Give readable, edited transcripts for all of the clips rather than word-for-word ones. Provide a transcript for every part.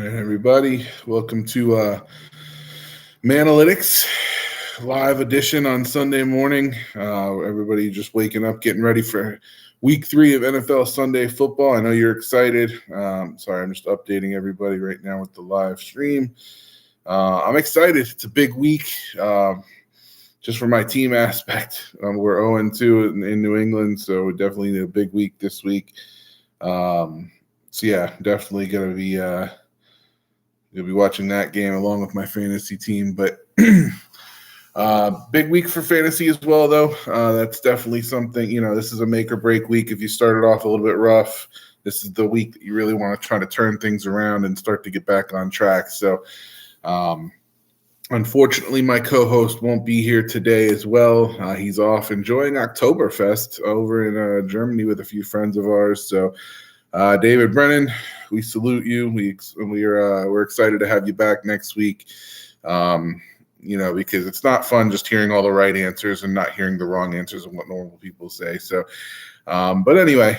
All right, everybody. Welcome to Manalytics live edition on Sunday morning. Everybody just waking up, getting ready for week 3 of NFL Sunday football. I know you're excited. Sorry, I'm just updating everybody right now with the live stream. I'm excited. It's a big week. Just for my team aspect, we're 0-2 in New England, so we definitely need a big week this week. So yeah, definitely gonna be watching that game along with my fantasy team. But big week for fantasy as well, though. That's definitely something. This is a make or break week. If you started off a little bit rough, this is the week that you really want to try to turn things around and start to get back on track. So. Unfortunately, my co-host won't be here today as well. He's off enjoying Oktoberfest over in Germany with a few friends of ours. So, David Brennan, we salute you. We're excited to have you back next week. Because it's not fun just hearing all the right answers and not hearing the wrong answers and what normal people say. So, but anyway,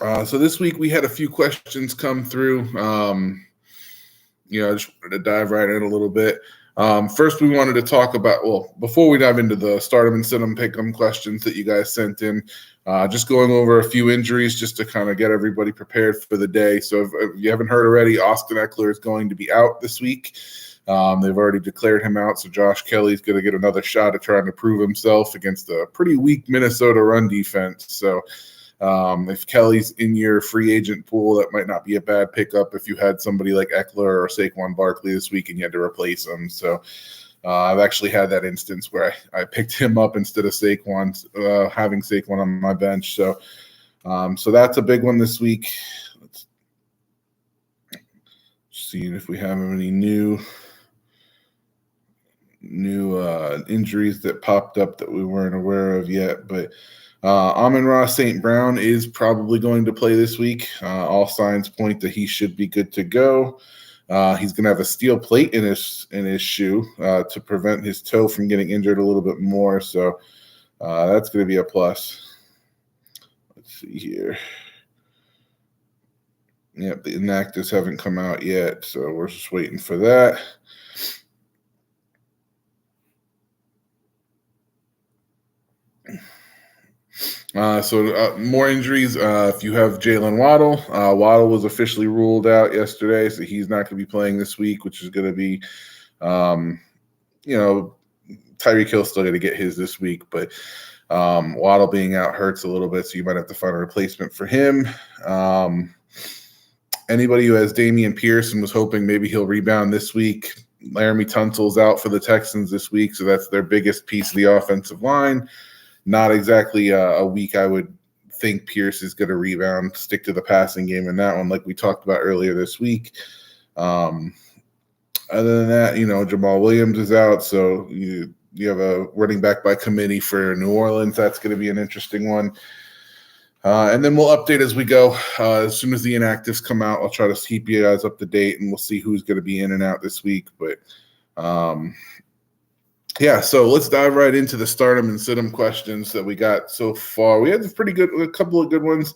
so this week we had a few questions come through. I just wanted to dive right in a little bit. First, we wanted to talk about, before we dive into the start 'em and sit 'em, pick 'em questions that you guys sent in, just going over a few injuries just to kind of get everybody prepared for the day. So if you haven't heard already, Austin Eckler is going to be out this week. They've already declared him out, so Josh Kelly's going to get another shot at trying to prove himself against a pretty weak Minnesota run defense. So if Kelly's in your free agent pool, that might not be a bad pickup if you had somebody like Eckler or Saquon Barkley this week and you had to replace him. So I've actually had that instance where I picked him up instead of Saquon, having Saquon on my bench. So that's a big one this week. Let's see if we have any new injuries that popped up that we weren't aware of yet, but Amon-Ra St. Brown is probably going to play this week. All signs point that he should be good to go. He's going to have a steel plate in his shoe to prevent his toe from getting injured a little bit more. So that's going to be a plus. Let's see here. Yep, the inactives haven't come out yet, so we're just waiting for that. More injuries. If you have Jalen Waddle, Waddle was officially ruled out yesterday, so he's not going to be playing this week, which is going to be, Tyreek Hill's still going to get his this week, but Waddle being out hurts a little bit, so you might have to find a replacement for him. Anybody who has Damian Pierce and was hoping maybe he'll rebound this week, Laramie Tunsil's out for the Texans this week, so that's their biggest piece of the offensive line. Not exactly a week I would think Pierce is going to rebound, stick to the passing game in that one like we talked about earlier this week. Other than that, Jamal Williams is out, so you have a running back by committee for New Orleans. That's going to be an interesting one. And then we'll update as we go. As soon as the inactives come out, I'll try to keep you guys up to date, and we'll see who's going to be in and out this week. But yeah, so let's dive right into the start 'em and sit 'em questions that we got so far. We had a couple of good ones.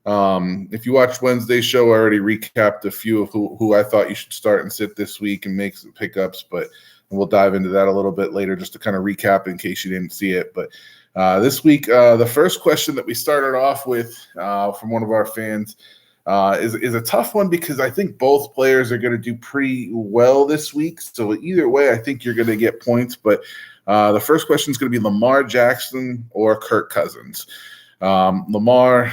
If you watched Wednesday's show, I already recapped a few of who I thought you should start and sit this week and make some pickups, but we'll dive into that a little bit later just to kind of recap in case you didn't see it. But this week, the first question that we started off with from one of our fans is a tough one because I think both players are going to do pretty well this week. So either way, I think you're going to get points. But the first question is going to be Lamar Jackson or Kirk Cousins. Lamar,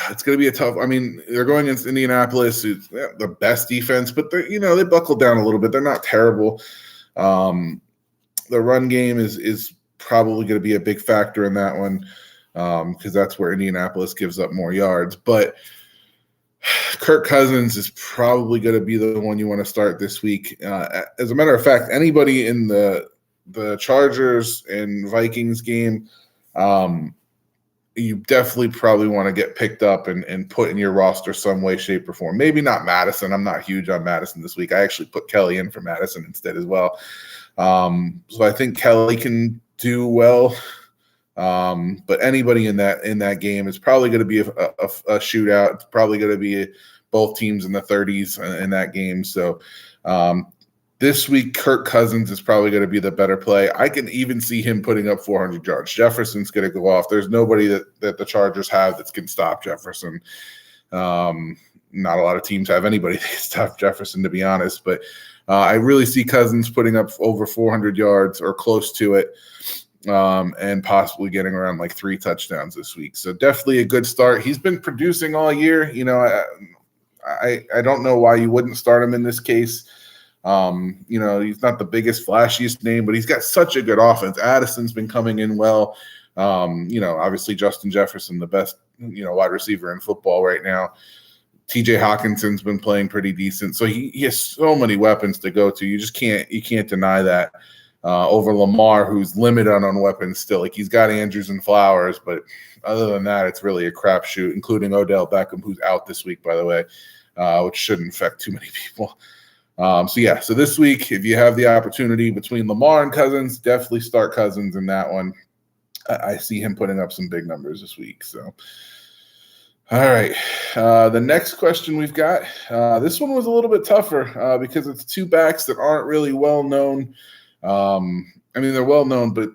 it's going to be a tough. I mean, they're going against Indianapolis, who's the best defense, but they buckled down a little bit. They're not terrible. The run game is probably going to be a big factor in that one because that's where Indianapolis gives up more yards. But Kirk Cousins is probably going to be the one you want to start this week. As a matter of fact, anybody in the Chargers and Vikings game, you definitely probably want to get picked up and put in your roster some way, shape, or form. Maybe not Madison. I'm not huge on Madison this week. I actually put Kelly in for Madison instead as well. So I think Kelly can do well. But anybody in that game is probably going to be a shootout. It's probably going to be both teams in the 30s in that game. So this week, Kirk Cousins is probably going to be the better play. I can even see him putting up 400 yards. Jefferson's going to go off. There's nobody that the Chargers have that can stop Jefferson. Not a lot of teams have anybody that can stop Jefferson, to be honest. But I really see Cousins putting up over 400 yards or close to it, and possibly getting around like 3 touchdowns this week. So definitely a good start. He's been producing all year. I don't know why you wouldn't start him in this case. He's not the biggest, flashiest name, but he's got such a good offense. Addison's been coming in well. Obviously Justin Jefferson, the best, wide receiver in football right now. TJ Hawkinson's been playing pretty decent. So he has so many weapons to go to. You can't deny that over Lamar, who's limited on weapons still. Like, he's got Andrews and Flowers, but other than that, it's really a crapshoot, including Odell Beckham, who's out this week, by the way, which shouldn't affect too many people. So this week, if you have the opportunity between Lamar and Cousins, definitely start Cousins in that one. I see him putting up some big numbers this week. So, all right. The next question we've got, this one was a little bit tougher because it's 2 backs that aren't really well known. They're well known, but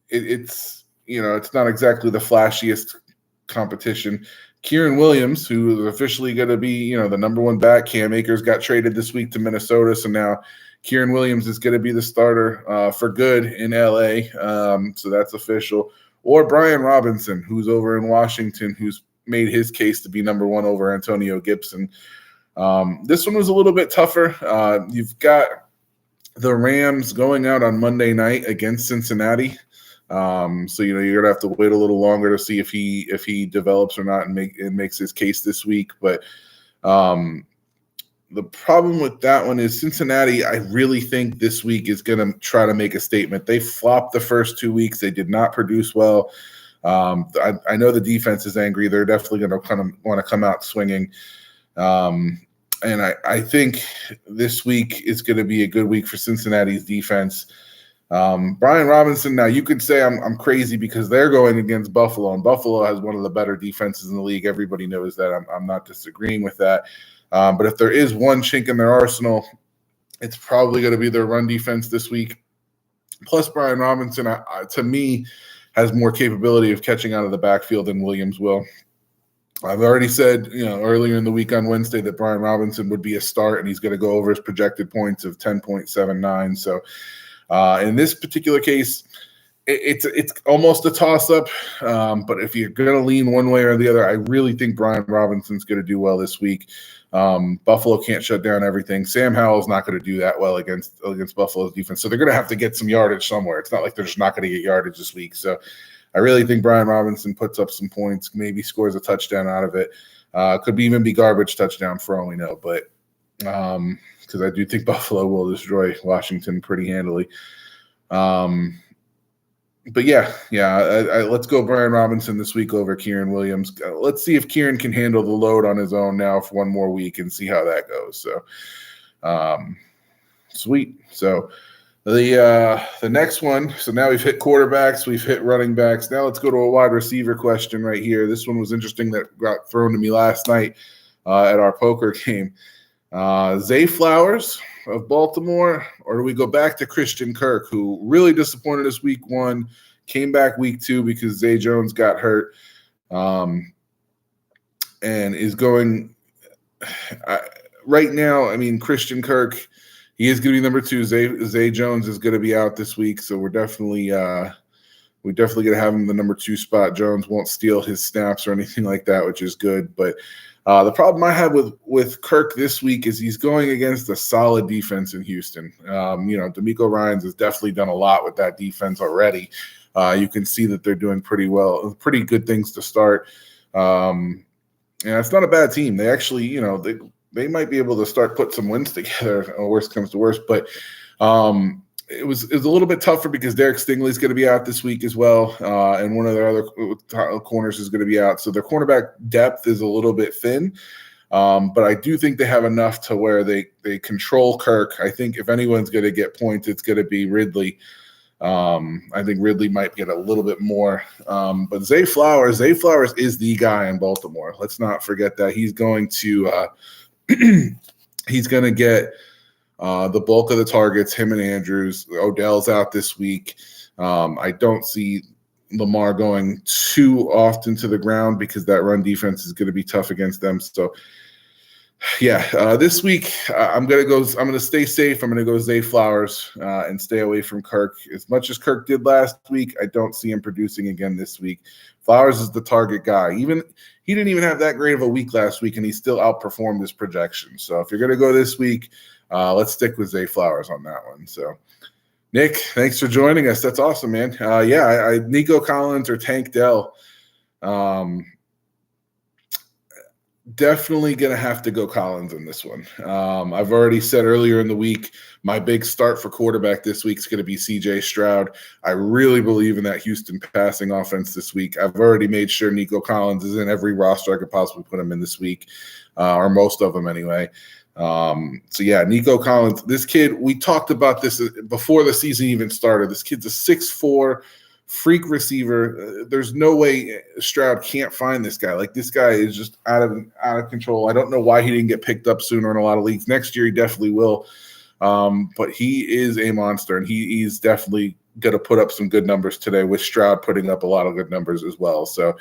it's not exactly the flashiest competition. Kieran Williams, who is officially going to be, the number 1 back. Cam Akers got traded this week to Minnesota, so now Kieran Williams is going to be the starter for good in LA. So that's official. Or Brian Robinson, who's over in Washington, who's made his case to be number 1 over Antonio Gibson. This one was a little bit tougher. You've got the Rams going out on Monday night against Cincinnati. So you're gonna have to wait a little longer to see if he develops or not and makes his case this week. But the problem with that one is Cincinnati, I really think this week is gonna try to make a statement. They flopped the first 2 weeks. They did not produce well. I know the defense is angry. They're definitely gonna kind of want to come out swinging. And I think this week is going to be a good week for Cincinnati's defense. Brian Robinson, now you could say I'm crazy because they're going against Buffalo, and Buffalo has one of the better defenses in the league. Everybody knows that. I'm not disagreeing with that. But if there is one chink in their arsenal, it's probably going to be their run defense this week. Plus, Brian Robinson, to me, has more capability of catching out of the backfield than Williams will. I've already said, earlier in the week on Wednesday that Brian Robinson would be a start, and he's going to go over his projected points of 10.79. So in this particular case, it's almost a toss-up. But if you're going to lean one way or the other, I really think Brian Robinson's going to do well this week. Buffalo can't shut down everything. Sam Howell's not going to do that well against Buffalo's defense. So they're going to have to get some yardage somewhere. It's not like they're just not going to get yardage this week. So I really think Brian Robinson puts up some points, maybe scores a touchdown out of it. Could even be garbage touchdown for all we know. But because I do think Buffalo will destroy Washington pretty handily. But let's go Brian Robinson this week over Kieran Williams. Let's see if Kieran can handle the load on his own now for one more week and see how that goes. So, sweet. So the next one. So now we've hit quarterbacks, we've hit running backs. Now let's go to a wide receiver question right here. This one was interesting that got thrown to me last night at our poker game. Zay Flowers of Baltimore, or do we go back to Christian Kirk, who really disappointed us week 1, came back week 2 because Zay Jones got hurt, and is going right now. I mean, Christian Kirk, he is going to be number 2. Zay Jones is going to be out this week, so we're definitely going to have him the number 2 spot. Jones won't steal his snaps or anything like that, which is good, but the problem I have with Kirk this week is he's going against a solid defense in Houston. DeMeco Ryans has definitely done a lot with that defense already. You can see that they're doing pretty well, pretty good things to start. And it's not a bad team. They actually, they might be able to start put some wins together. Worst comes to worst, but it was a little bit tougher because Derek Stingley's going to be out this week as well, and one of their other corners is going to be out. So their cornerback depth is a little bit thin, but I do think they have enough to where they control Kirk. I think if anyone's going to get points, it's going to be Ridley. I think Ridley might get a little bit more. But Zay Flowers is the guy in Baltimore. Let's not forget that. He's going to he's going to get the bulk of the targets, him and Andrews. Odell's out this week. I don't see Lamar going too often to the ground because that run defense is going to be tough against them. So, yeah, this week I'm going to stay safe. I'm going to go Zay Flowers and stay away from Kirk. As much as Kirk did last week, I don't see him producing again this week. Flowers is the target guy. He didn't even have that great of a week last week, and he still outperformed his projection. So if you're going to go this week, let's stick with Zay Flowers on that one. So, Nick, thanks for joining us. That's awesome, man. I Nico Collins or Tank Dell. Definitely going to have to go Collins in this one. I've already said earlier in the week, my big start for quarterback this week is going to be C.J. Stroud. I really believe in that Houston passing offense this week. I've already made sure Nico Collins is in every roster I could possibly put him in this week, or most of them anyway. Nico Collins, this kid, we talked about this before the season even started. This kid's a 6'4", freak receiver. There's no way Stroud can't find this guy. Like, this guy is just out of control. I don't know why he didn't get picked up sooner in a lot of leagues. Next year he definitely will. But he is a monster, and he's definitely going to put up some good numbers today, with Stroud putting up a lot of good numbers as well. So,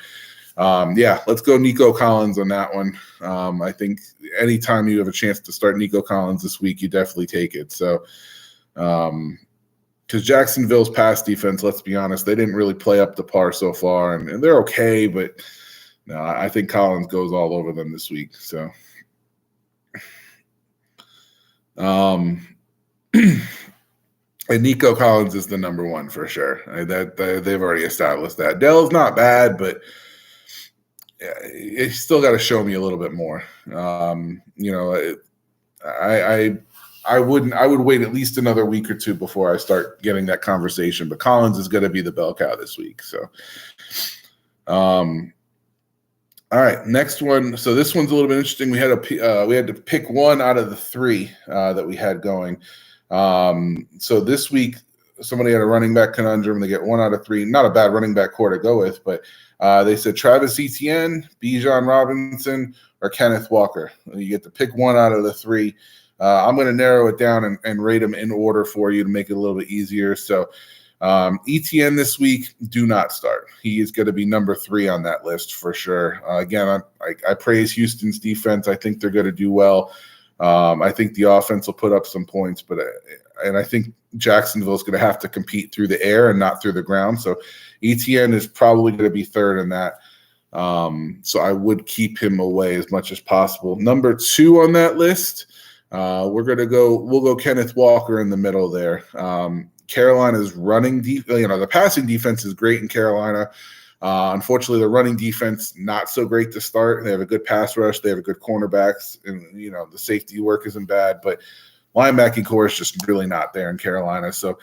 let's go Nico Collins on that one. I think anytime you have a chance to start Nico Collins this week, you definitely take it. So, because Jacksonville's pass defense, let's be honest, they didn't really play up to par so far, and they're okay, but no, I think Collins goes all over them this week. So, and Nico Collins is the number one for sure. They've already established that. Dell's not bad, but you still got to show me a little bit more. I would wait at least another week or two before I start getting that conversation. But Collins is going to be the bell cow this week. So, all right, next one. So this one's a little bit interesting. We had to pick one out of the three that we had going. So this week, somebody had a running back conundrum. They get one out of three. Not a bad running back core to go with, but they said Travis Etienne, Bijan Robinson, or Kenneth Walker. You get to pick one out of the three. I'm going to narrow it down and rate them in order for you to make it a little bit easier. So ETN this week, do not start. He is going to be number 3 on that list for sure. Again, I praise Houston's defense. I think they're going to do well. I think the offense will put up some points, and I think Jacksonville is going to have to compete through the air and not through the ground. So ETN is probably going to be third in that. So I would keep him away as much as possible. Number 2 on that list, we'll go Kenneth Walker in the middle there. Carolina's running the passing defense is great in Carolina. Unfortunately, the running defense not so great to start. They have a good pass rush. They have a good cornerbacks, and the safety work isn't bad, but linebacking core is just really not there in Carolina. So,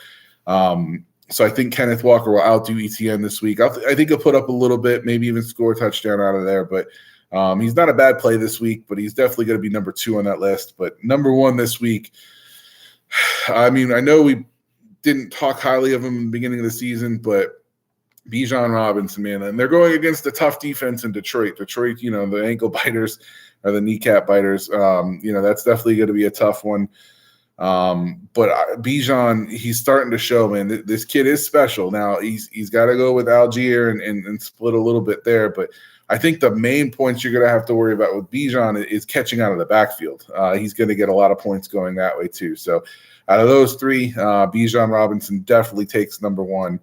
I think Kenneth Walker will outdo ETN this week. I think he'll put up a little bit, maybe even score a touchdown out of there. But he's not a bad play this week, but he's definitely going to be number 2 on that list. But number 1 this week, I mean, I know we didn't talk highly of him in the beginning of the season, but Bijan Robinson, man, and they're going against a tough defense in Detroit. Detroit, the ankle biters or the kneecap biters. That's definitely going to be a tough one. But Bijan, he's starting to show, man, this kid is special. Now he's got to go with Algier and split a little bit there. But I think the main points you're going to have to worry about with Bijan is catching out of the backfield. He's going to get a lot of points going that way too. So out of those 3, Bijan Robinson definitely takes number 1.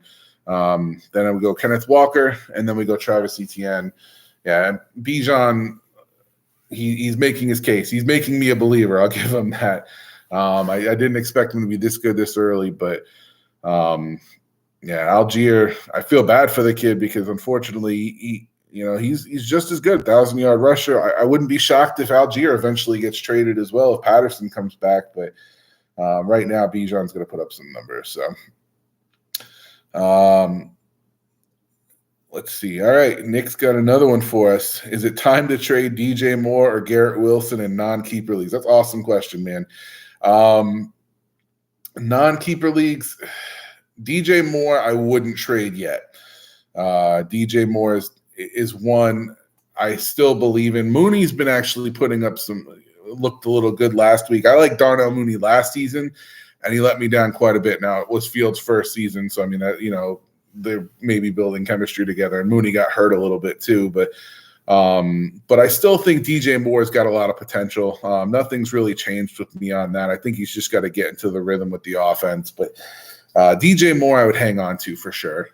Then we go Kenneth Walker, and then we go Travis Etienne. Yeah, Bijan, he's making his case. He's making me a believer. I'll give him that. I didn't expect him to be this good this early, but Algier, I feel bad for the kid because unfortunately, he's just as good, 1,000-yard rusher. I wouldn't be shocked if Algier eventually gets traded as well if Patterson comes back, but right now Bijan's going to put up some numbers. So, let's see. All right, Nick's got another one for us. Is it time to trade DJ Moore or Garrett Wilson in non-keeper leagues? That's an awesome question, man. Non-keeper leagues, DJ Moore, I wouldn't trade yet. DJ Moore is one I still believe in. Mooney's been actually putting up looked a little good last week. I like Darnell Mooney last season, and he let me down quite a bit. Now, it was Fields' first season, so I mean, they're maybe building chemistry together, and Mooney got hurt a little bit too, but I still think DJ Moore's got a lot of potential. Nothing's really changed with me on that. I think he's just got to get into the rhythm with the offense, but DJ Moore I would hang on to for sure.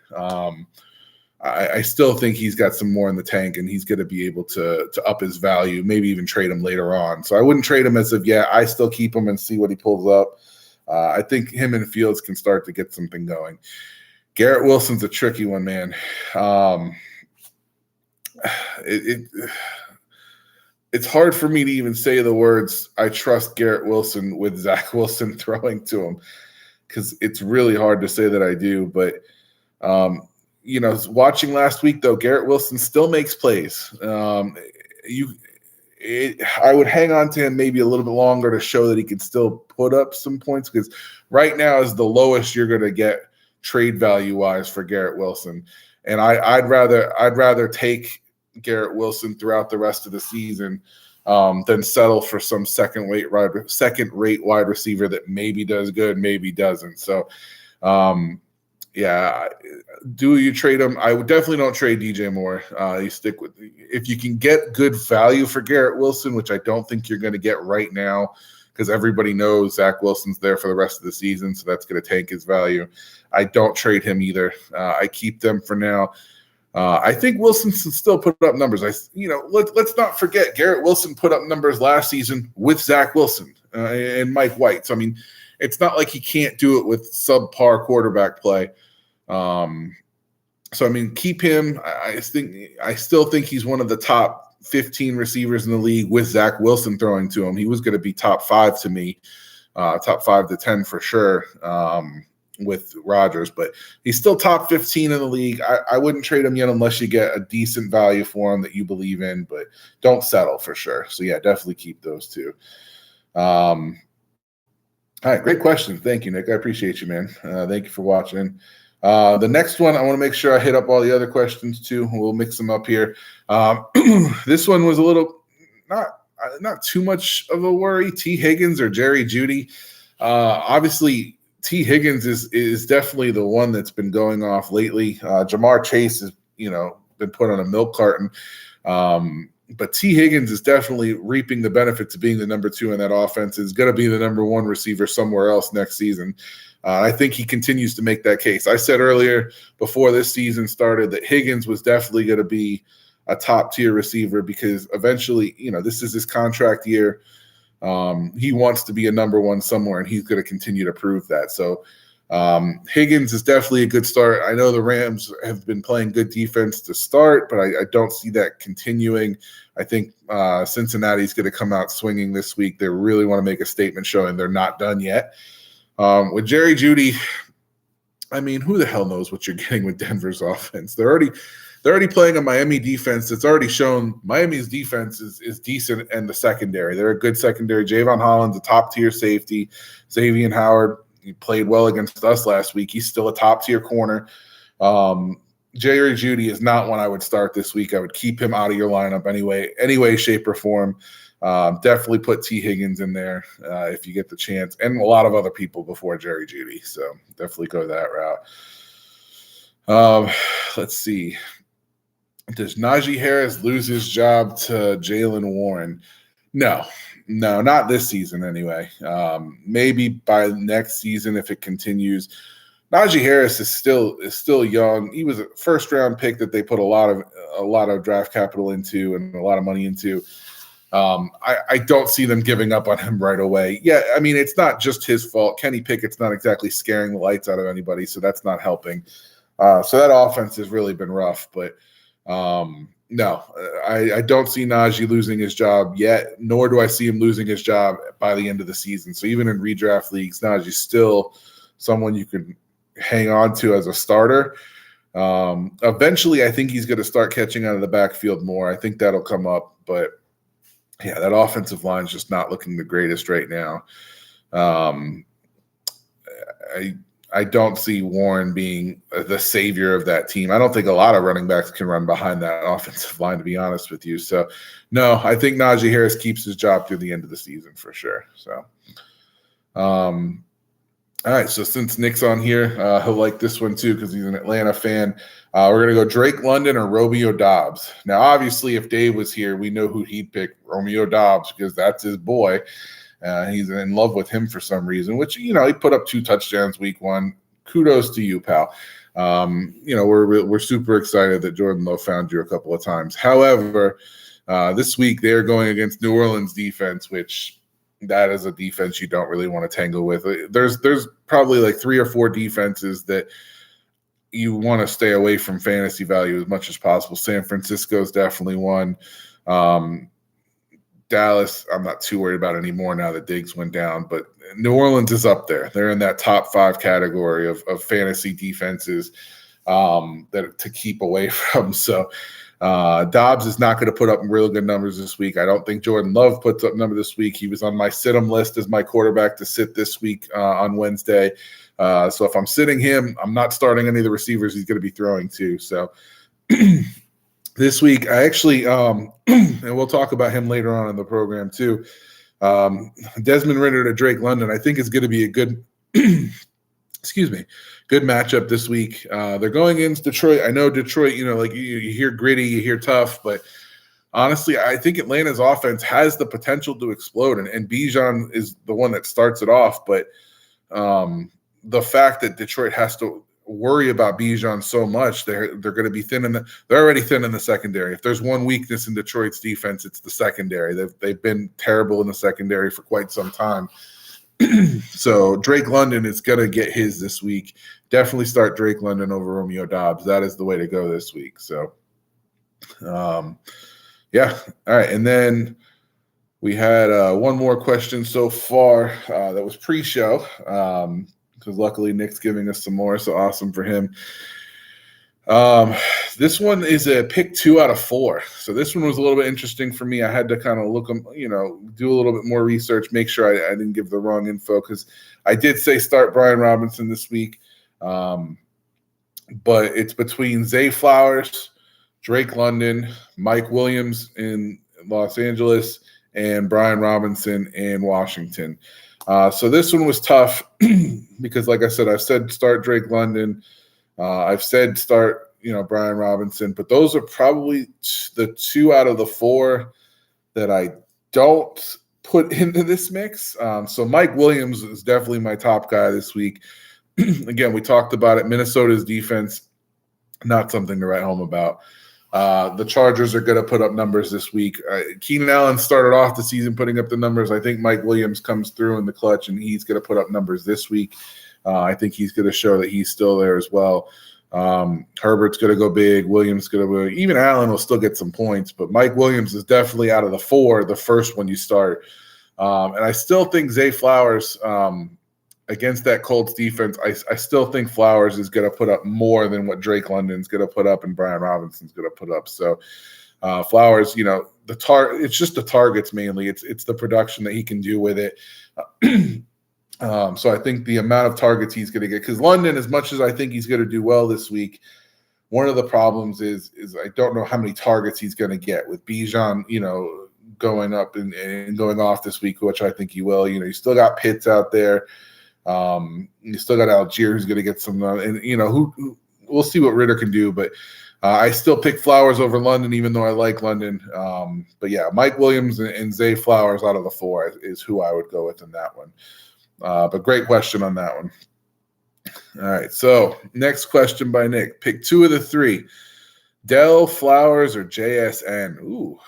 I still think he's got some more in the tank, and he's going to be able to up his value, maybe even trade him later on. So I wouldn't trade him as of yet. I still keep him and see what he pulls up. I think him and Fields can start to get something going. Garrett Wilson's a tricky one, man. It's hard for me to even say the words, I trust Garrett Wilson with Zach Wilson throwing to him, because it's really hard to say that I do. But, watching last week, though, Garrett Wilson still makes plays. I would hang on to him maybe a little bit longer to show that he can still put up some points, because right now is the lowest you're going to get trade value-wise for Garrett Wilson. And I'd rather take Garrett Wilson throughout the rest of the season than settle for some second-rate wide receiver that maybe does good, maybe doesn't. So, do you trade him? I would definitely don't trade DJ Moore. You stick with, if you can get good value for Garrett Wilson, which I don't think you're going to get right now, because everybody knows Zach Wilson's there for the rest of the season, so that's going to tank his value. I don't trade him either. I keep them for now. I think Wilson can still put up numbers. Let's not forget Garrett Wilson put up numbers last season with Zach Wilson and Mike White. So I mean, it's not like he can't do it with subpar quarterback play. So I mean, keep him. I still think he's one of the top 15 receivers in the league with Zach Wilson throwing to him. He was going to be top 5 to me, top 5 to 10 for sure. With Rodgers, but he's still top 15 in the league. I wouldn't trade him yet unless you get a decent value for him that you believe in, but don't settle for sure. So yeah, definitely keep those two. All right, great question. Thank you, Nick. I appreciate you, man. Thank you for watching. The next one, I want to make sure I hit up all the other questions too. We'll mix them up here. This one was a little not too much of a worry. T. Higgins or Jerry Jeudy. Obviously, T. Higgins is definitely the one that's been going off lately. Jamar Chase has, been put on a milk carton. But T. Higgins is definitely reaping the benefits of being the number 2 in that offense. Is going to be the number 1 receiver somewhere else next season. I think he continues to make that case. I said earlier before this season started that Higgins was definitely going to be a top-tier receiver, because eventually, this is his contract year. He wants to be a number 1 somewhere, and he's going to continue to prove that. So Higgins is definitely a good start. I know the Rams have been playing good defense to start, but I don't see that continuing. I think Cincinnati's going to come out swinging this week. They really want to make a statement showing they're not done yet. With Jerry Jeudy, I mean, who the hell knows what you're getting with Denver's offense? They're already playing a Miami defense that's already shown Miami's defense is decent, and the secondary. They're a good secondary. Javon Holland's a top-tier safety. Xavier Howard, he played well against us last week. He's still a top-tier corner. Jerry Jeudy is not one I would start this week. I would keep him out of your lineup any way, shape, or form. Definitely put T. Higgins in there if you get the chance, and a lot of other people before Jerry Jeudy. So definitely go that route. Let's see. Does Najee Harris lose his job to Jaylen Warren? No, not this season anyway. Maybe by next season if it continues. Najee Harris is still young. He was a first-round pick that they put a lot of draft capital into and a lot of money into. I don't see them giving up on him right away. Yeah, I mean, it's not just his fault. Kenny Pickett's not exactly scaring the lights out of anybody, so that's not helping. So that offense has really been rough, but no, I don't see Najee losing his job yet, nor do I see him losing his job by the end of the season. So even in redraft leagues, Najee's still someone you can hang on to as a starter. Eventually, I think he's going to start catching out of the backfield more. I think that'll come up, but yeah, that offensive line is just not looking the greatest right now. I don't see Warren being the savior of that team. I don't think a lot of running backs can run behind that offensive line, to be honest with you. So, no, I think Najee Harris keeps his job through the end of the season for sure. So, all right, so since Nick's on here, he'll like this one too because he's an Atlanta fan. We're going to go Drake London or Romeo Doubs. Now, obviously, if Dave was here, we know who he'd pick, Romeo Doubs, because that's his boy. He's in love with him for some reason, which, he put up 2 touchdowns week 1. Kudos to you, pal. We're super excited that Jordan Love found you a couple of times. However, this week they're going against New Orleans defense, which that is a defense you don't really want to tangle with. There's probably like 3 or 4 defenses that you want to stay away from fantasy value as much as possible. San Francisco is definitely one. Dallas, I'm not too worried about anymore now that Diggs went down, but New Orleans is up there. They're in that top 5 category of fantasy defenses that to keep away from. So Dobbs is not going to put up real good numbers this week. I don't think Jordan Love puts up number this week. He was on my sit-em list as my quarterback to sit this week on Wednesday. So if I'm sitting him, I'm not starting any of the receivers he's going to be throwing to. So this week, I actually, and we'll talk about him later on in the program too. Desmond Ridder to Drake London, I think is going to be a good, good matchup this week. They're going against Detroit. I know Detroit, you hear gritty, you hear tough, but honestly, I think Atlanta's offense has the potential to explode, and Bijan is the one that starts it off. But the fact that Detroit has to worry about Bijan so much, they're going to be they're already thin in the secondary. If there's one weakness in Detroit's defense, it's the secondary. They've been terrible in the secondary for quite some time. So Drake London is going to get his this week. Definitely start Drake London over Romeo Doubs. That is the way to go this week. So, yeah. All right. And then we had one more question so far that was pre-show because luckily Nick's giving us some more. So awesome for him. This one is a pick 2 out of 4. So this one was a little bit interesting for me. I had to kind of look them, do a little bit more research, make sure I didn't give the wrong info because I did say start Brian Robinson this week. But it's between Zay Flowers, Drake London, Mike Williams in Los Angeles, and Brian Robinson in Washington. So this one was tough because, like I said, I've said start Drake London. I've said start, Brian Robinson, but those are probably the 2 out of the 4 that I don't put into this mix. So Mike Williams is definitely my top guy this week. Again, we talked about it. Minnesota's defense, not something to write home about. The Chargers are going to put up numbers this week. Keenan Allen started off the season putting up the numbers. I think Mike Williams comes through in the clutch, and he's going to put up numbers this week. I think he's going to show that he's still there as well. Herbert's going to go big. Williams going to go. Even Allen will still get some points, but Mike Williams is definitely out of the 4, the first one you start. And I still think Zay Flowers against that Colts defense, I still think Flowers is going to put up more than what Drake London's going to put up and Brian Robinson's going to put up. So Flowers, it's just the targets mainly. It's the production that he can do with it. So I think the amount of targets he's going to get, because London, as much as I think he's going to do well this week, one of the problems is I don't know how many targets he's going to get with Bijan, going up and going off this week, which I think he will. You still got Pitts out there. You still got Algier who's going to get some, and who we'll see what Ridder can do, but I still pick Flowers over London, even though I like London. But yeah, Mike Williams and Zay Flowers out of the 4 is who I would go with in that one. But great question on that one. All right, so next question by Nick. Pick 2 of the 3. Dell, Flowers, or JSN? Ooh,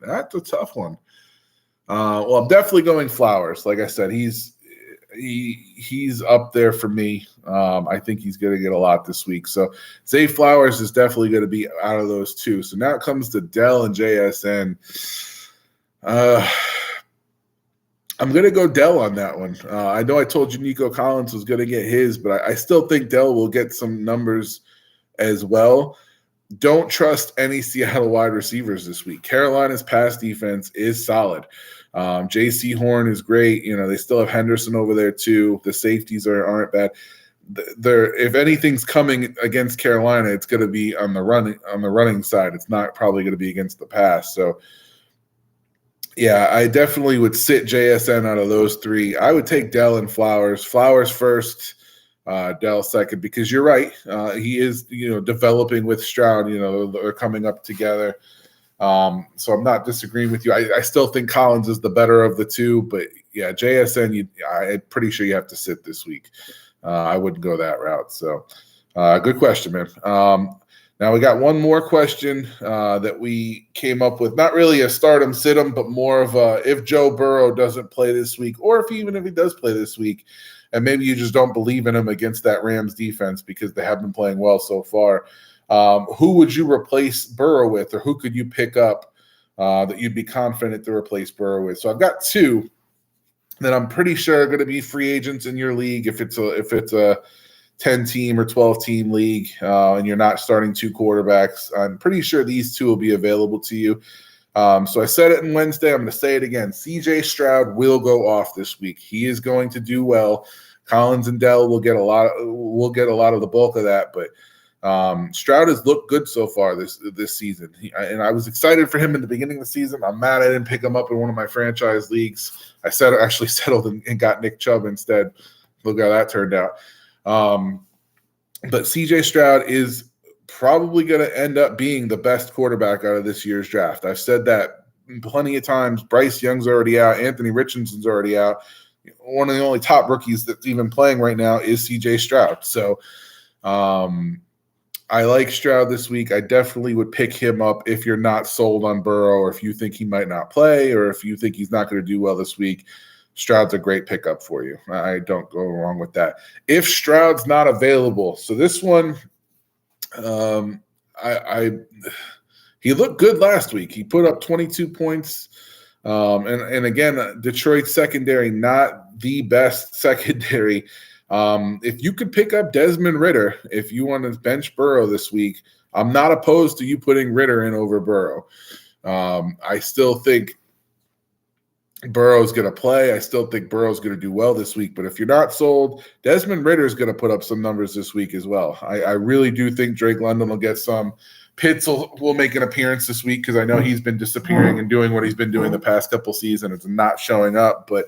that's a tough one. Well, I'm definitely going Flowers. Like I said, he's up there for me. I think he's going to get a lot this week. So Zay Flowers is definitely going to be out of those 2. So now it comes to Dell and JSN. I'm going to go Dell on that one. I know I told you Nico Collins was going to get his, but I still think Dell will get some numbers as well. Don't trust any Seattle wide receivers this week. Carolina's pass defense is solid. J.C. Horn is great. They still have Henderson over there too. The safeties aren't bad. if anything's coming against Carolina, it's going to be on the running side. It's not probably going to be against the pass. So, yeah, I definitely would sit JSN out of those three. I would take Dell and Flowers. Flowers first, Dell second, because you're right. He is, developing with Stroud. They're coming up together. So I'm not disagreeing with you. I still think Collins is the better of the two, but yeah, JSN, I'm pretty sure you have to sit this week. I wouldn't go that route. So good question, man. Now we got one more question that we came up with. Not really a start him, sit him, but more of a if Joe Burrow doesn't play this week, or if he does play this week, and maybe you just don't believe in him against that Rams defense because they have been playing well so far. Who would you replace Burrow with, or who could you pick up that you'd be confident to replace Burrow with? So I've got two that I'm pretty sure are going to be free agents in your league if it's a 10-team or 12-team league and you're not starting two quarterbacks. I'm pretty sure these two will be available to you. So I said it on Wednesday. I'm going to say it again. C.J. Stroud will go off this week. He is going to do well. Collins and Dell will get a lot of the bulk of that, but Stroud has looked good so far this season, and I was excited for him in the beginning of the season. I'm mad I didn't pick him up in one of my franchise leagues. I actually settled and got Nick Chubb instead. Look how that turned out. But CJ Stroud is probably going to end up being the best quarterback out of this year's draft. I've said that plenty of times. Bryce Young's already out. Anthony Richardson's already out. One of the only top rookies that's even playing right now is CJ Stroud. So, I like Stroud this week. I definitely would pick him up if you're not sold on Burrow, or if you think he might not play, or if you think he's not going to do well this week. Stroud's a great pickup for you. I don't go wrong with that. If Stroud's not available, so this one, he looked good last week. He put up 22 points. And again, Detroit's secondary, not the best secondary. If you could pick up Desmond Ridder, if you want to bench Burrow this week, I'm not opposed to you putting Ridder in over Burrow. I still think Burrow's going to play. I still think Burrow's going to do well this week. But if you're not sold, Desmond Ridder is going to put up some numbers this week as well. I really do think Drake London will get some. Pitts will make an appearance this week because I know he's been disappearing and doing what he's been doing the past couple seasons and not showing up. But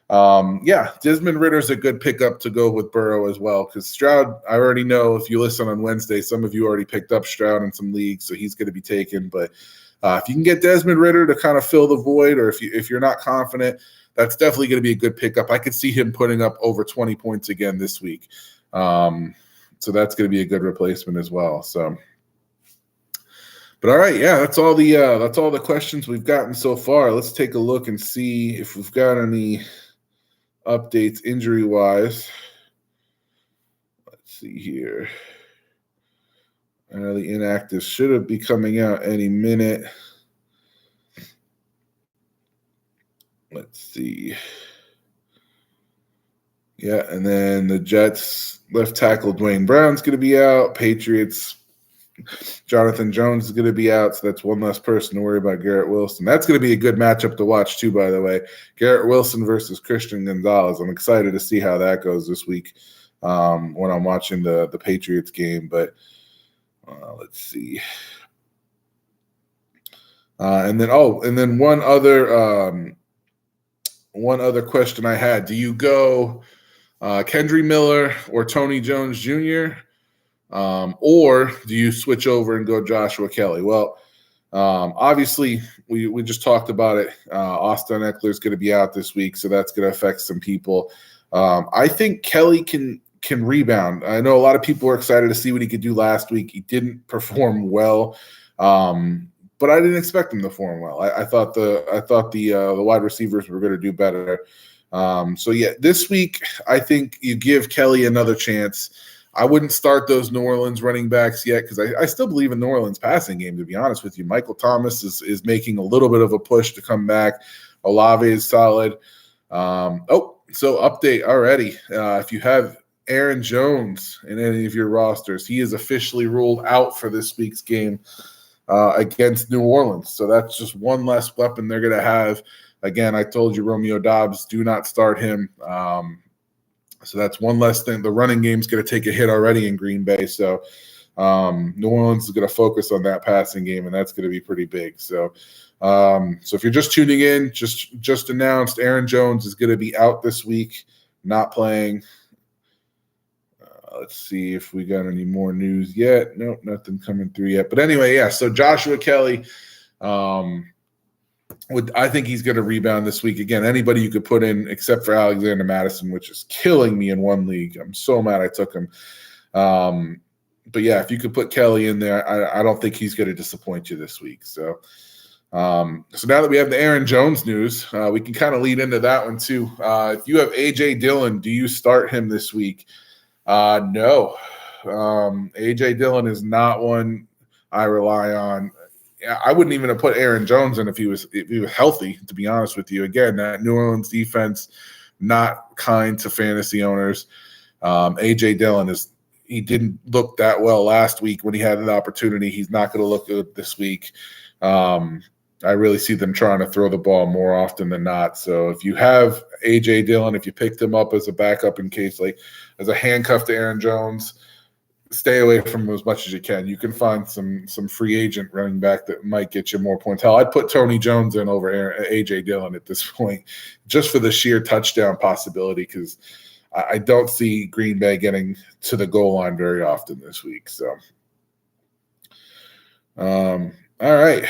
Desmond Ritter's a good pickup to go with Burrow as well, because Stroud, I already know if you listen on Wednesday, some of you already picked up Stroud in some leagues, so he's going to be taken. But if you can get Desmond Ridder to kind of fill the void, or if you're not confident, that's definitely going to be a good pickup. I could see him putting up over 20 points again this week. So that's going to be a good replacement as well. So, but all right, yeah, that's all the questions we've gotten so far. Let's take a look and see if we've got any updates injury-wise. Let's see here. The inactives should be coming out any minute. Let's see. Yeah, and then the Jets left tackle Dwayne Brown's going to be out. Patriots, Jonathan Jones is going to be out, so that's one less person to worry about. Garrett Wilson. That's going to be a good matchup to watch too, by the way. Garrett Wilson versus Christian Gonzalez. I'm excited to see how that goes this week when I'm watching the Patriots game. But let's see. And then one other question I had. Do you go Kendry Miller or Tony Jones Jr.? Or do you switch over and go Joshua Kelly? Well, obviously we just talked about it. Austin Eckler is going to be out this week, so that's going to affect some people. I think Kelly can rebound. I know a lot of people are excited to see what he could do last week. He didn't perform well, but I didn't expect him to perform well. I thought the wide receivers were going to do better. So yeah, this week I think you give Kelly another chance. I wouldn't start those New Orleans running backs yet because I still believe in New Orleans passing game, to be honest with you. Michael Thomas is making a little bit of a push to come back. Olave is solid. So update already. If you have Aaron Jones in any of your rosters, he is officially ruled out for this week's game against New Orleans. So that's just one less weapon they're going to have. Again, I told you Romeo Doubs, do not start him. So that's one less thing. The running game's going to take a hit already in Green Bay. So New Orleans is going to focus on that passing game, and that's going to be pretty big. So so if you're just tuning in, just announced Aaron Jones is going to be out this week, not playing. Let's see if we got any more news yet. Nope, nothing coming through yet. But anyway, yeah, so Joshua Kelly, I think he's going to rebound this week. Again, anybody you could put in except for Alexander Madison, which is killing me in one league. I'm so mad I took him. But yeah, if you could put Kelly in there, I don't think he's going to disappoint you this week. So so now that we have the Aaron Jones news, we can kind of lead into that one too. If you have A.J. Dillon, do you start him this week? No. A.J. Dillon is not one I rely on. I wouldn't even have put Aaron Jones in if he was healthy, to be honest with you. Again, that New Orleans defense, not kind to fantasy owners. A.J. Dillon he didn't look that well last week when he had an opportunity. He's not going to look good this week. I really see them trying to throw the ball more often than not. So if you have A.J. Dillon, if you picked him up as a backup in case, like as a handcuff to Aaron Jones, stay away from him as much as you can. You can find some free agent running back that might get you more points. Hell, I'd put Tony Jones in over A.J. Dillon at this point just for the sheer touchdown possibility because I don't see Green Bay getting to the goal line very often this week. So, all right.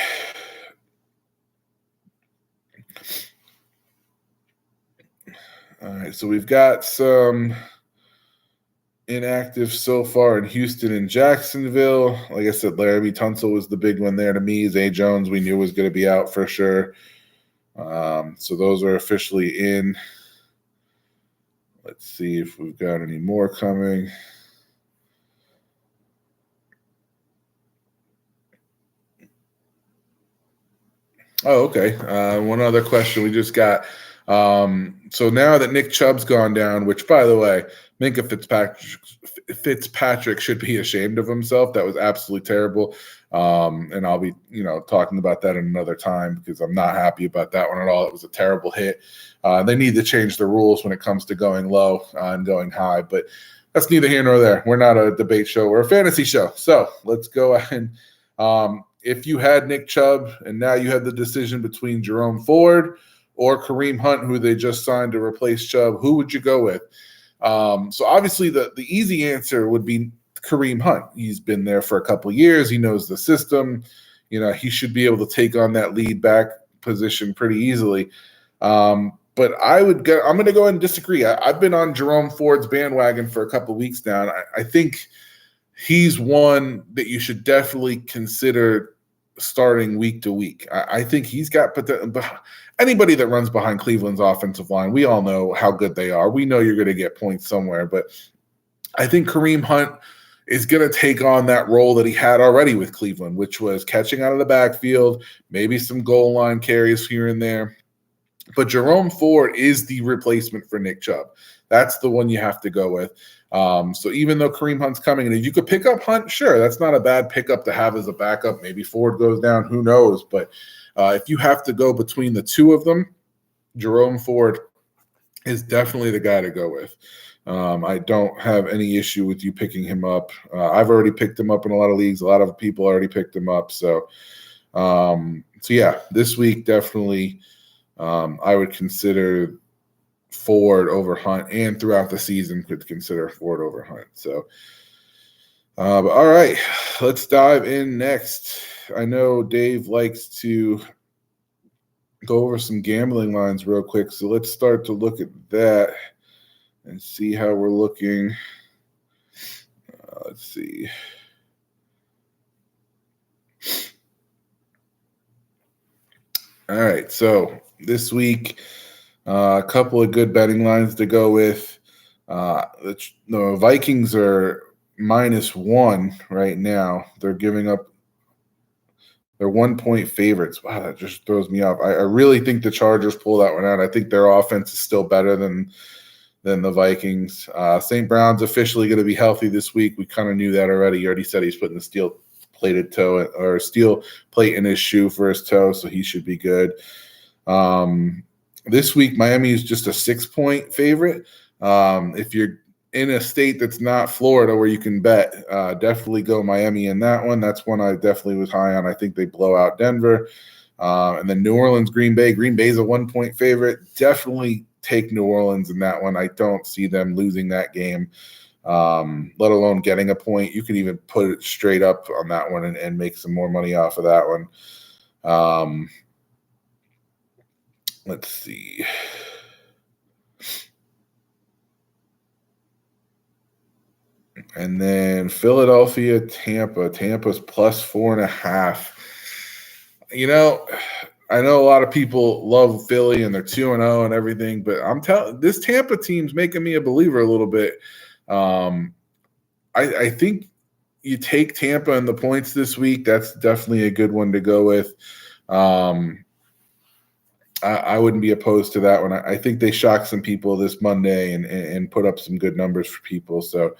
All right, so we've got some inactive so far in Houston and Jacksonville. Like I said, Laramie Tunsil was the big one there to me. Zay Jones we knew was going to be out for sure. So those are officially in. Let's see if we've got any more coming. Oh, okay. One other question we just got. So now that Nick Chubb's gone down, which, by the way, Minkah Fitzpatrick should be ashamed of himself. That was absolutely terrible. And I'll be, talking about that another time because I'm not happy about that one at all. It was a terrible hit. They need to change the rules when it comes to going low and going high, but that's neither here nor there. We're not a debate show. We're a fantasy show. So let's go ahead. If you had Nick Chubb and now you have the decision between Jerome Ford or Kareem Hunt, who they just signed to replace Chubb, who would you go with? So obviously the easy answer would be Kareem Hunt. He's been there for a couple of years. He knows the system. He should be able to take on that lead back position pretty easily. But I'm going to go ahead and disagree. I've been on Jerome Ford's bandwagon for a couple of weeks now. And I think he's one that you should definitely consider starting week to week. I think he's got anybody that runs behind Cleveland's offensive line. We all know how good they are. We know you're going to get points somewhere, but I think Kareem Hunt is going to take on that role that he had already with Cleveland, which was catching out of the backfield, maybe some goal line carries here and there. But Jerome Ford is the replacement for Nick Chubb. That's the one you have to go with. So even though Kareem Hunt's coming, and if you could pick up Hunt, sure, that's not a bad pickup to have as a backup. Maybe Ford goes down, who knows? But if you have to go between the two of them, Jerome Ford is definitely the guy to go with. I don't have any issue with you picking him up. I've already picked him up in a lot of leagues. A lot of people already picked him up. So yeah, this week definitely I would consider Ford over Hunt, and throughout the season could consider Ford over Hunt. So, but all right, let's dive in next. I know Dave likes to go over some gambling lines real quick, so let's start to look at that and see how we're looking. Let's see. All right, so this week, a couple of good betting lines to go with. The Vikings are -1 right now. They're giving up. They're 1-point favorites. Wow, that just throws me off. I really think the Chargers pull that one out. I think their offense is still better than the Vikings. St. Brown's officially going to be healthy this week. We kind of knew that already. He already said he's putting the steel plate in his shoe for his toe, so he should be good. This week, Miami is just a 6-point favorite. If you're in a state that's not Florida where you can bet, definitely go Miami in that one. That's one I definitely was high on. I think they blow out Denver. And then New Orleans, Green Bay. Green Bay's a 1-point favorite. Definitely take New Orleans in that one. I don't see them losing that game, let alone getting a point. You can even put it straight up on that one and make some more money off of that one. Let's see. And then Philadelphia, Tampa. Tampa's plus 4.5. I know a lot of people love Philly and they're 2-0 and everything, but I'm telling this Tampa team's making me a believer a little bit. I think you take Tampa in the points this week. That's definitely a good one to go with. I wouldn't be opposed to that one. I think they shocked some people this Monday and put up some good numbers for people. So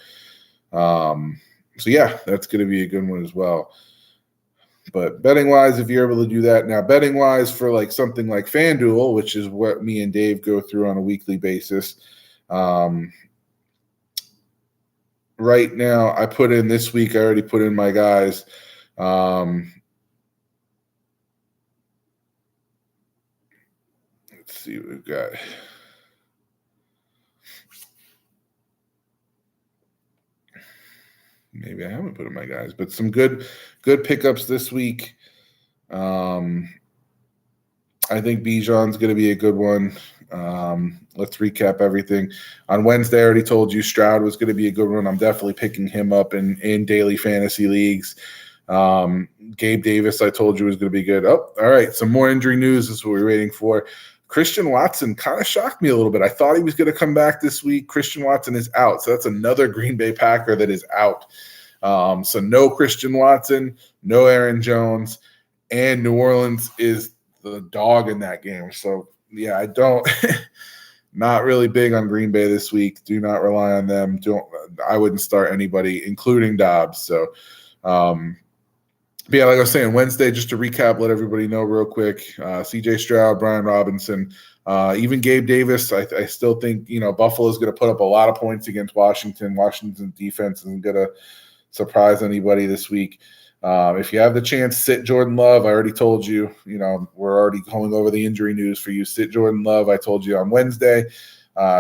yeah, that's going to be a good one as well. But betting wise, if you're able to do that now, betting wise for like something like FanDuel, which is what me and Dave go through on a weekly basis. Right now, I put in this week. I already put in my guys. Let's see what we've got. Maybe I haven't put in my guys, but some good pickups this week. I think Bijan's going to be a good one. Let's recap everything. On Wednesday, I already told you Stroud was going to be a good one. I'm definitely picking him up in daily fantasy leagues. Gabe Davis, I told you, was going to be good. Oh, all right. Some more injury news is what we're waiting for. Christian Watson kind of shocked me a little bit. I thought he was going to come back this week. Christian Watson is out. So that's another Green Bay Packer that is out. So no Christian Watson, no Aaron Jones, and New Orleans is the dog in that game. So, yeah, I don't – not really big on Green Bay this week. Do not rely on them. I wouldn't start anybody, including Dobbs. So, but yeah, like I was saying, Wednesday, just to recap, let everybody know real quick, CJ Stroud, Brian Robinson, even Gabe Davis, I still think, Buffalo's going to put up a lot of points against Washington. Washington's defense isn't going to surprise anybody this week. If you have the chance, sit Jordan Love. I already told you, we're already going over the injury news for you. Sit Jordan Love. I told you on Wednesday.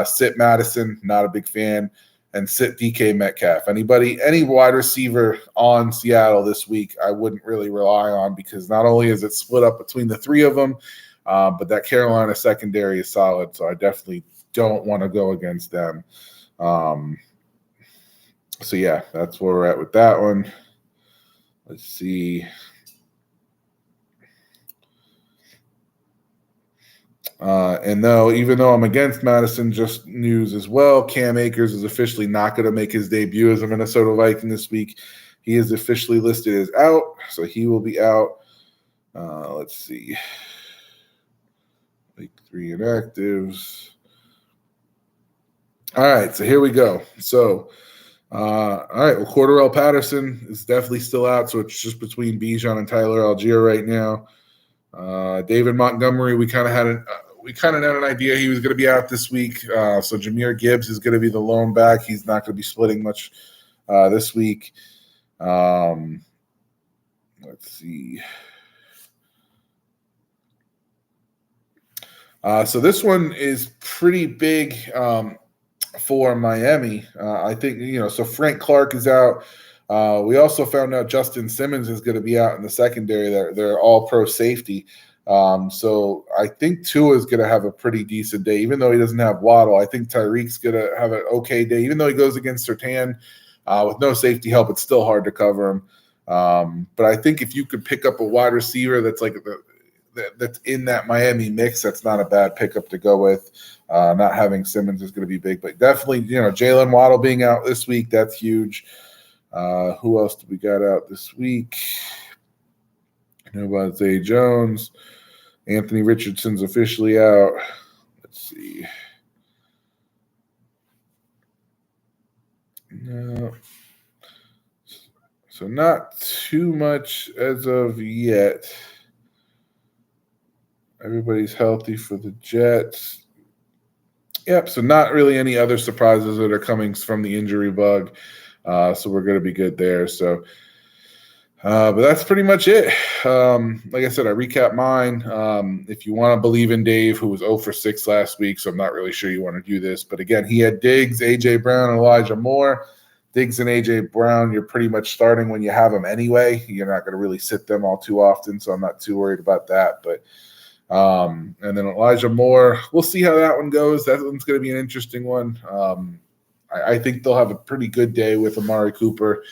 Sit Madison, not a big fan. And sit DK Metcalf. Any wide receiver on Seattle this week, I wouldn't really rely on because not only is it split up between the three of them, but that Carolina secondary is solid. So I definitely don't want to go against them. So yeah, that's where we're at with that one. Let's see. And even though I'm against Madison, just news as well, Cam Akers is officially not going to make his debut as a Minnesota Viking this week. He is officially listed as out, so he will be out. Let's see. Week 3 inactives. All right, so here we go. So, all right, well, Cordarrelle Patterson is definitely still out, so it's just between Bijan and Tyler Algier right now. David Montgomery, we kind of had an idea he was going to be out this week. So Jahmyr Gibbs is going to be the lone back. He's not going to be splitting much this week. Let's see. So this one is pretty big for Miami. I think, so Frank Clark is out. We also found out Justin Simmons is going to be out in the secondary. They're all pro safety. So I think Tua is going to have a pretty decent day, even though he doesn't have Waddle. I think Tyreek's going to have an okay day, even though he goes against Surtain with no safety help. It's still hard to cover him. But I think if you could pick up a wide receiver that's like that's in that Miami mix, that's not a bad pickup to go with. Not having Simmons is going to be big, but definitely, Jalen Waddle being out this week, that's huge. Who else do we got out this week? Nobody. Zay Jones. Anthony Richardson's officially out. Let's see. No. So not too much as of yet. Everybody's healthy for the Jets. Yep. So not really any other surprises that are coming from the injury bug. So we're going to be good there. So, but that's pretty much it. Like I said, I recap mine. If you want to believe in Dave, who was 0 for 6 last week, so I'm not really sure you want to do this. But again, he had Diggs, A.J. Brown, and Elijah Moore. Diggs and A.J. Brown, you're pretty much starting when you have them anyway. You're not going to really sit them all too often, so I'm not too worried about that. But and then Elijah Moore, we'll see how that one goes. That one's going to be an interesting one. I think they'll have a pretty good day with Amari Cooper.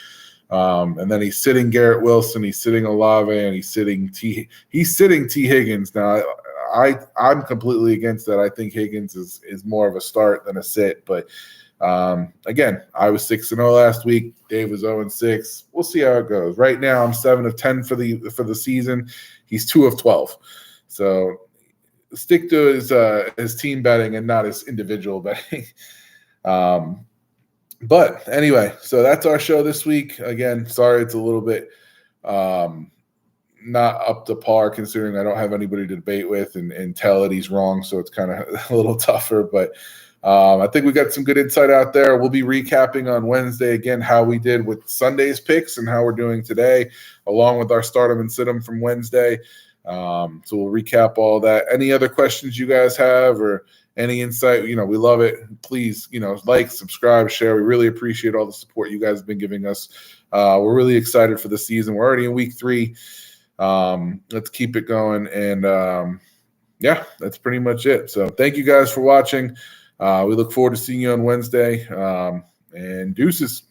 And then he's sitting Garrett Wilson, he's sitting Olave, and he's sitting T Higgins. Now I'm completely against that. I think Higgins is more of a start than a sit. But again, I was 6-0 last week. Dave was 0-6. We'll see how it goes. Right now, I'm 7 of 10 for the season. He's 2 of 12. So stick to his team betting and not his individual betting. But anyway, so that's our show this week. Again, sorry it's a little bit not up to par considering I don't have anybody to debate with and tell that he's wrong. So it's kind of a little tougher. But I think we got some good insight out there. We'll be recapping on Wednesday again how we did with Sunday's picks and how we're doing today, along with our start 'em and sit 'em from Wednesday. So we'll recap all that. Any other questions you guys have or any insight, we love it. Please, like, subscribe, share. We really appreciate all the support you guys have been giving us. We're really excited for the season. We're already in week 3. Let's keep it going. And yeah, that's pretty much it. So thank you guys for watching. We look forward to seeing you on Wednesday. And deuces.